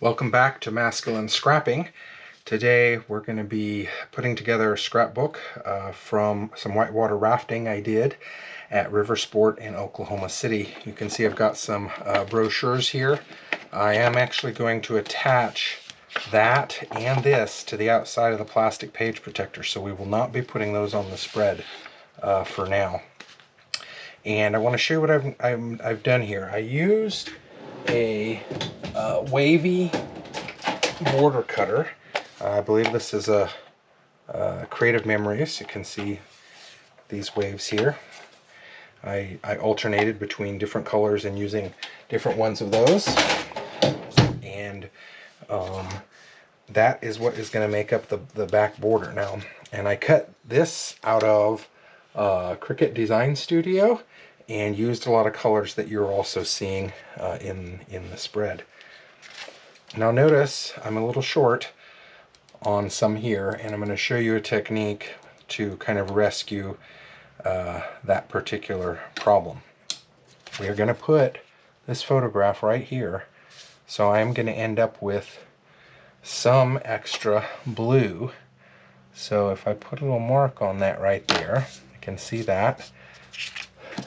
Welcome back to Masculine Scrapping. Today we're going to be putting together a scrapbook from some whitewater rafting I did at Riversport in Oklahoma City. You can see I've got some brochures here. I am actually going to attach that and this to the outside of the plastic page protector, so we will not be putting those on the spread for now. And I want to show you what I've done here. I used a wavy border cutter. I believe this is a Creative Memories. You can see these waves here. I alternated between different colors and using different ones of those, and that is what is going to make up the back border now. And I cut this out of Cricut Design Studio and used a lot of colors that you're also seeing in the spread. Now notice I'm a little short on some here, and I'm going to show you a technique to kind of rescue that particular problem. We are going to put this photograph right here, so I'm going to end up with some extra blue. So if I put a little mark on that right there, you can see that.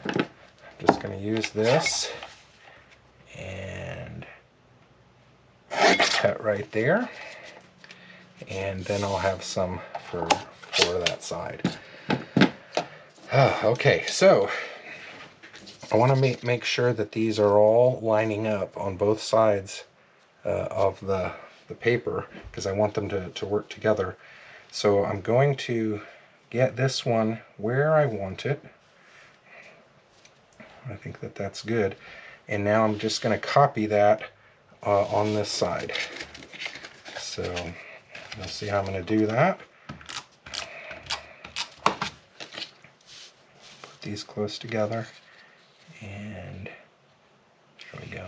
I'm just going to use this and cut right there, and then I'll have some for that side. Okay, so I want to make sure that these are all lining up on both sides of the paper, because I want them to work together. So I'm going to get this one where I want it. I think that that's good. And now I'm just going to copy that on this side. So you'll see how I'm going to do that. Put these close together, and there we go.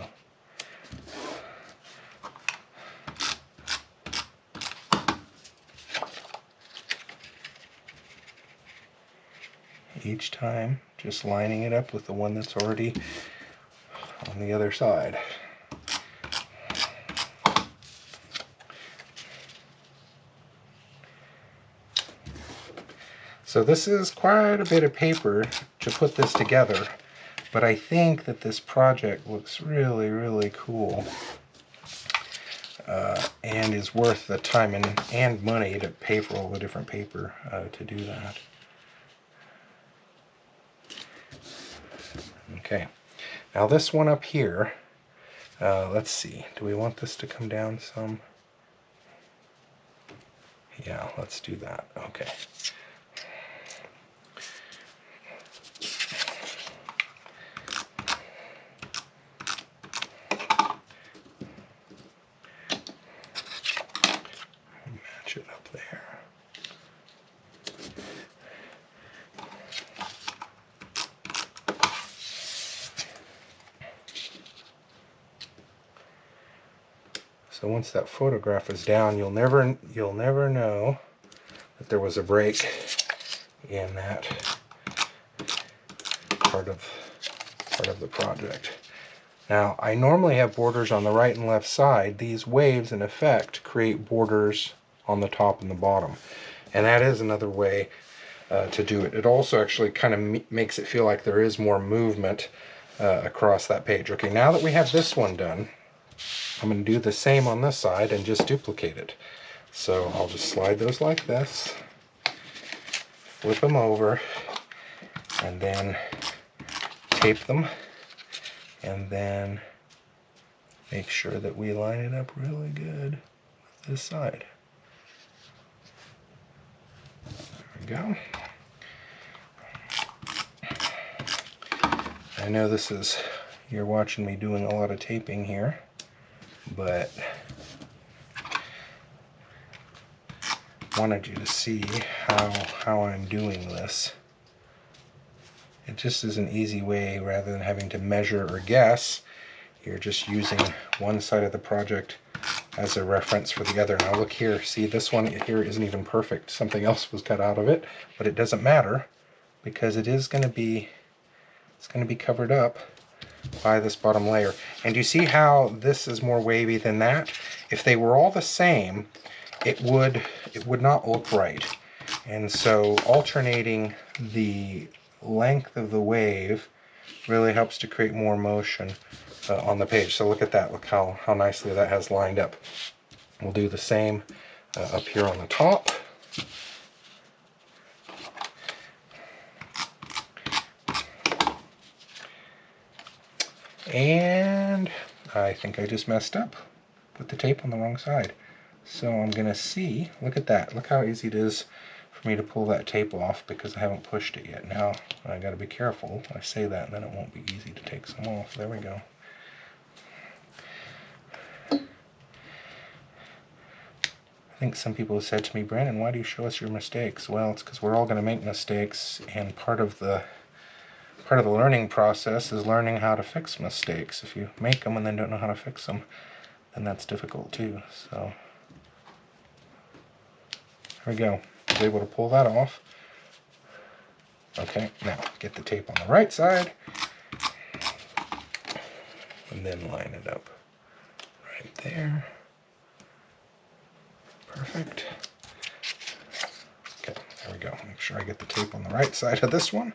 Each time just lining it up with the one that's already on the other side. So this is quite a bit of paper to put this together, but I think that this project looks really, really cool and is worth the time and money to pay for all the different paper to do that. Okay, now this one up here, let's see, do we want this to come down some? Yeah, let's do that. Okay. Match it up there. So once that photograph is down, you'll never know that there was a break in that part of the project. Now, I normally have borders on the right and left side. These waves, in effect, create borders on the top and the bottom, and that is another way to do it. It also actually kind of makes it feel like there is more movement across that page. Okay, now that we have this one done, I'm going to do the same on this side and just duplicate it. So I'll just slide those like this, flip them over, and then tape them, and then make sure that we line it up really good with this side. There we go. I know this is, you're watching me doing a lot of taping here, but wanted you to see how I'm doing this. It just is an easy way, rather than having to measure or guess. You're just using one side of the project as a reference for the other. Now look here, see, this one here isn't even perfect. Something else was cut out of it, but it doesn't matter, because it is going to be, it's going to be covered up by this bottom layer. And you see how this is more wavy than that? If they were all the same, it would not look right. And so alternating the length of the wave really helps to create more motion on the page. So look at that, look how nicely that has lined up. We'll do the same up here on the top. And I think I just messed up. Put the tape on the wrong side. So I'm gonna see, look at that. Look how easy it is for me to pull that tape off because I haven't pushed it yet. Now I gotta be careful. I say that and then it won't be easy to take some off. There we go. I think some people have said to me, Brandon, why do you show us your mistakes? Well, it's because we're all gonna make mistakes, and part of the learning process is learning how to fix mistakes. If you make them and then don't know how to fix them, then that's difficult too. So there we go. I was able to pull that off. Okay, now get the tape on the right side and then line it up right there. Perfect. Okay, there we go. Make sure I get the tape on the right side of this one.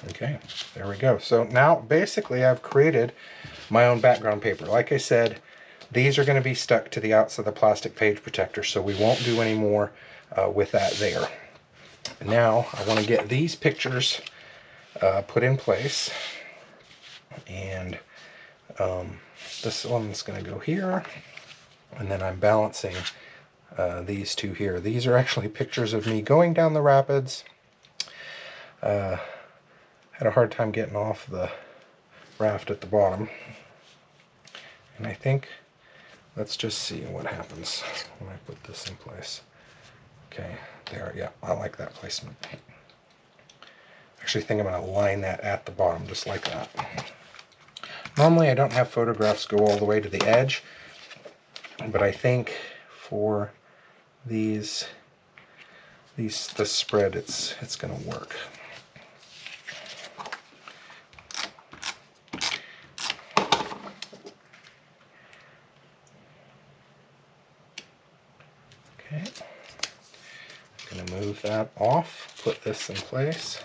Okay, there we go. So now basically I've created my own background paper. Like I said, these are going to be stuck to the outside of the plastic page protector, so we won't do any more with that there. Now I want to get these pictures put in place, and this one's going to go here, and then I'm balancing these two here. These are actually pictures of me going down the rapids. Had a hard time getting off the raft at the bottom, and I think, let's just see what happens when I put this in place. Okay, there, yeah, I like that placement. Actually think I'm going to line that at the bottom, just like that. Normally I don't have photographs go all the way to the edge, but I think for this spread, it's going to work. Okay, I'm going to move that off, put this in place.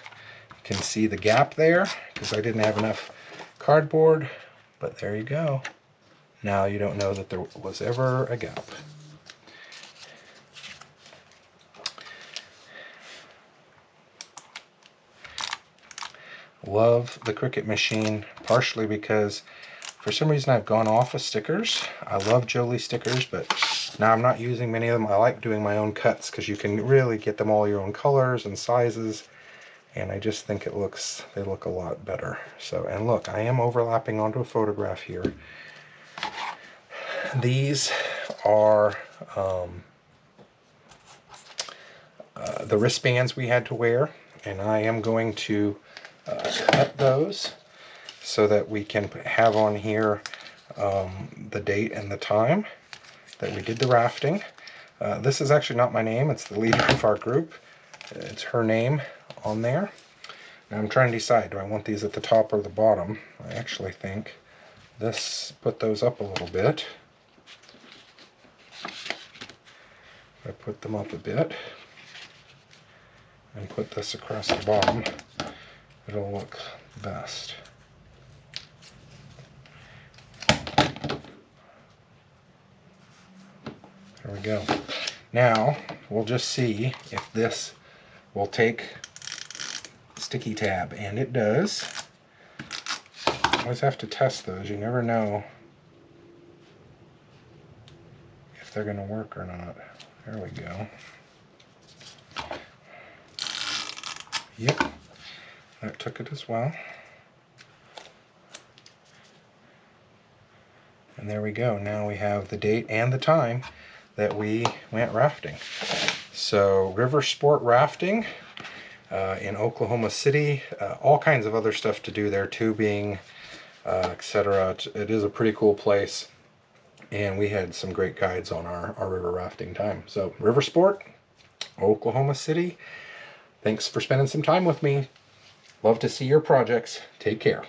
You can see the gap there because I didn't have enough cardboard, but there you go. Now you don't know that there was ever a gap. Love the Cricut machine, partially because for some reason I've gone off of stickers. I love Jolie stickers, but now I'm not using many of them. I like doing my own cuts because you can really get them all your own colors and sizes, and I just think they look a lot better. So, and look, I am overlapping onto a photograph here. These are the wristbands we had to wear, and I am going to cut those so that we can have on here the date and the time that we did the rafting. This is actually not my name, it's the leader of our group. It's her name on there. Now I'm trying to decide, do I want these at the top or the bottom? I actually think this, put those up a little bit. I put them up a bit and put this across the bottom, it'll look best. There we go. Now we'll just see if this will take sticky tab, and it does. Always have to test those. You never know if they're going to work or not. There we go. Yep, that took it as well. And there we go. Now we have the date and the time that we went rafting. So Riversport rafting in Oklahoma City. All kinds of other stuff to do there, tubing, etc. It is a pretty cool place. and we had some great guides on our river rafting time. So Riversport, Oklahoma City, thanks for spending some time with me. Love to see your projects. Take care.